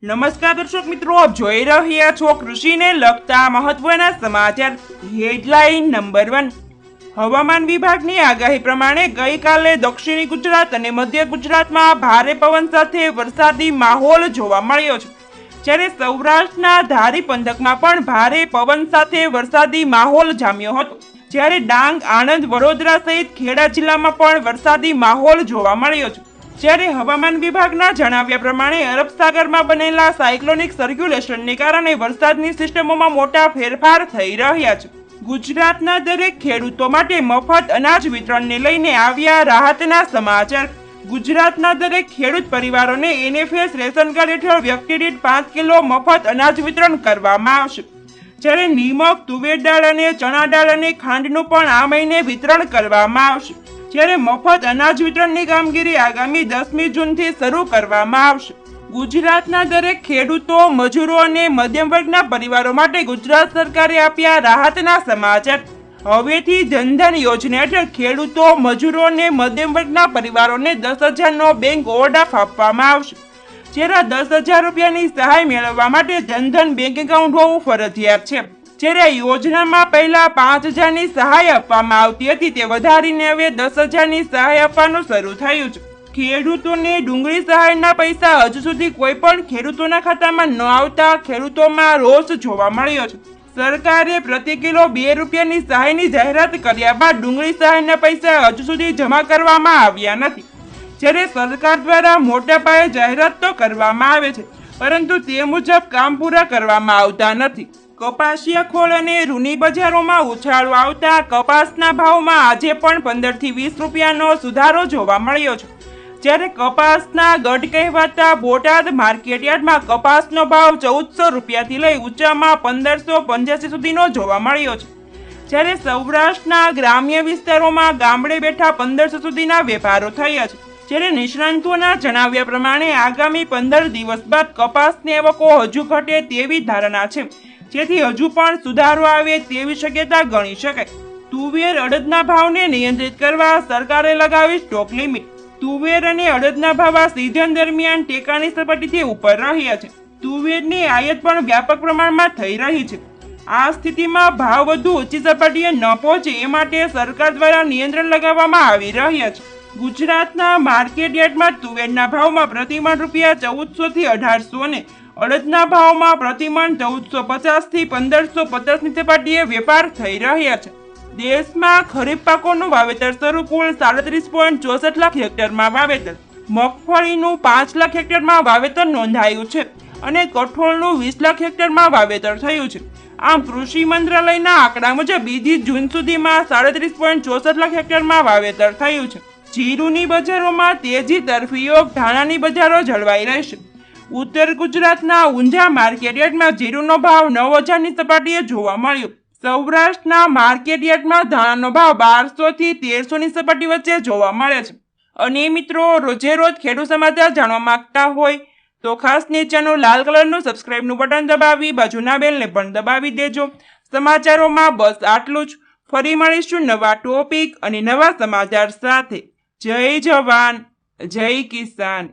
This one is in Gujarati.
નમસ્કાર દર્શક મિત્રો, આપ જોઈ રહ્યા છો કૃષિને લગતા મહત્વના સમાચાર. Headline number 1. હવામાન વિભાગની આગાહી પ્રમાણે ગઈકાલે દક્ષિણી ગુજરાત અને મધ્ય ગુજરાતમાં ભારે પવન સાથે વરસાદી માહોલ જોવા મળ્યો છે, જ્યારે સૌરાષ્ટ્રના ધારી પંથકમાં પણ ભારે પવન સાથે વરસાદી માહોલ જામ્યો હતો. જ્યારે ડાંગ, આણંદ, વડોદરા સહિત ખેડા જિલ્લામાં પણ વરસાદી માહોલ જોવા મળ્યો છે. જ્યારે હવામાન વિભાગના જણાવ્યા પ્રમાણે અરબ સાગરમાં બનેલા સાયક્લોનિક સર્ક્યુલેશનને કારણે વરસાદની સિસ્ટમોમાં મોટા ફેરફાર થઈ રહ્યા છે. ગુજરાતના દરેક ખેડૂતો માટે મફત અનાજ વિતરણને લઈને આવ્યા રાહતના સમાચાર. ગુજરાતના દરેક ખેડૂત પરિવારોને NFS રેશન કાર્ડ હેઠળ વ્યક્તિ દીઠ 5 કિલો મફત અનાજ વિતરણ કરવામાં આવશે. જ્યારે નિમક, તુવેર દાળ અને ચણા દાળ અને ખાંડનું પણ આ મહિને વિતરણ કરવામાં આવશે. જ્યારે મફત અનાજ વિતરણની કામગીરી આગામી 10મી જૂનથી શરૂ કરવામાં આવશે. ગુજરાતના દરેક ખેડૂતો, મજૂરો અને મધ્યમ વર્ગના પરિવારો માટે ગુજરાત સરકારે આપ્યા રાહતના સમાચાર. હવેથી જનધન યોજના હેઠળ ખેડૂતો, મજૂરો અને મધ્યમ વર્ગના પરિવારોને 10,000નો બેંક ઓવરડ્રાફ્ટ આપવામાં આવશે. જ્યારે 10,000 રૂપિયાની સહાય મેળવવા માટે જનધન બેંક એકાઉન્ટ હોવું ફરજિયાત છે. જ્યારે યોજનામાં પહેલા 5,000ની સહાય આપવામાં આવતી હતી, તે વધારીને હવે 10,000ની સહાય આપવાનું શરૂ થયું છે. ખેડૂતોને ડુંગળી સહાયના પૈસા હજુ સુધી કોઈ પણ ખેડૂતોના ખાતામાં ન આવતા ખેડૂતોમાં રોષ જોવા મળ્યો છે. સરકારે પ્રતિ કિલો 2 રૂપિયાની સહાયની જાહેરાત કર્યા બાદ ડુંગળી સહાયના પૈસા હજુ સુધી જમા કરવામાં આવ્યા નથી. જ્યારે સરકાર દ્વારા મોટા પાયે જાહેરાત તો કરવામાં આવે છે, પરંતુ તે મુજબ કામ પૂરા કરવામાં આવતા નથી. કપાસિયા ખોળ અને રૂની બજારોમાં ઉછાળો આવતા કપાસના ભાવમાં આજે પણ 15 થી 20 રૂપિયાનો સુધારો જોવા મળ્યો છે. જ્યારે કપાસના ગઢ કહેવાતા બોટાદ માર્કેટયાર્ડમાં કપાસનો ભાવ 1400 રૂપિયાથી લઈ ઊંચામાં 1585 સુધીનો જોવા મળ્યો છે. જ્યારે સૌરાષ્ટ્રના ગ્રામ્ય વિસ્તારોમાં ગામડે બેઠા 1500 સુધીના વેપારો થયા છે. જ્યારે નિષ્ણાંતોના જણાવ્યા પ્રમાણે આગામી 15 દિવસ બાદ કપાસની આવકો હજુ ઘટે તેવી ધારણા છે, જેથી હજુ પણ સુધારો આવે તેવી શક્યતા ગણી શકાય. તુવેર, અડદના ભાવને નિયંત્રિત કરવા સરકારે લગાવી સ્ટોક લિમિટ. તુવેર અને અડદના ભાવ આ સિઝન દરમિયાન ટેકાની સપાટીથી ઉપર રહ્યા છે. તુવેરની આયાત પણ વ્યાપક પ્રમાણમાં થઈ રહી છે. આ સ્થિતિમાં ભાવ વધુ ઊંચી સપાટીએ ન પહોંચે એ માટે સરકાર દ્વારા નિયંત્રણ લગાવવામાં આવી રહ્યા છે. ગુજરાતના માર્કેટ યાર્ડમાં તુવેરના ભાવમાં પ્રતિમણ રૂપિયા 1400 થી 1800 અને અડદના ભાવમાં પ્રતિમણ 1450 થી 1550ની સપાટીએ વેપાર થઈ રહ્યા છે. દેશમાં ખરીફ પાકોનું વાવેતર શરૂ કુલ 37.64 લાખ હેક્ટરમાં વાવેતર. મગફળીનું 5 લાખ હેક્ટરમાં વાવેતર નોંધાયું છે અને કઠોળનું 20 લાખ હેક્ટરમાં વાવેતર થયું છે. આમ કૃષિ મંત્રાલયના આંકડા મુજબ 2 જૂન સુધીમાં 37.64 લાખ હેક્ટરમાં વાવેતર થયું છે. જીરુની બજારોમાં તેજી તરફી યોગ, ધાણાની બજારો જળવાઈ રહેશે. ઉત્તર ગુજરાતના ઊંઝા માર્કેટયાર્ડમાં જીરુનો ભાવ 9,000ની સપાટીએ જોવા મળ્યો. સૌરાષ્ટ્રના માર્કેટયાર્ડમાં ધાણાનો ભાવ 1200 થી 1300ની સપાટી વચ્ચે જોવા મળે છે. અને મિત્રો, રોજે રોજ ખેડૂત સમાચાર જાણવા માંગતા હોય તો ખાસ નીચેનું લાલ કલરનું સબસ્ક્રાઇબનું બટન દબાવી બાજુના બેલને પણ દબાવી દેજો. સમાચારોમાં બસ આટલું જ. ફરી મળીશું નવા ટોપિક અને નવા સમાચાર સાથે. જય જવાન, જય કિસાન.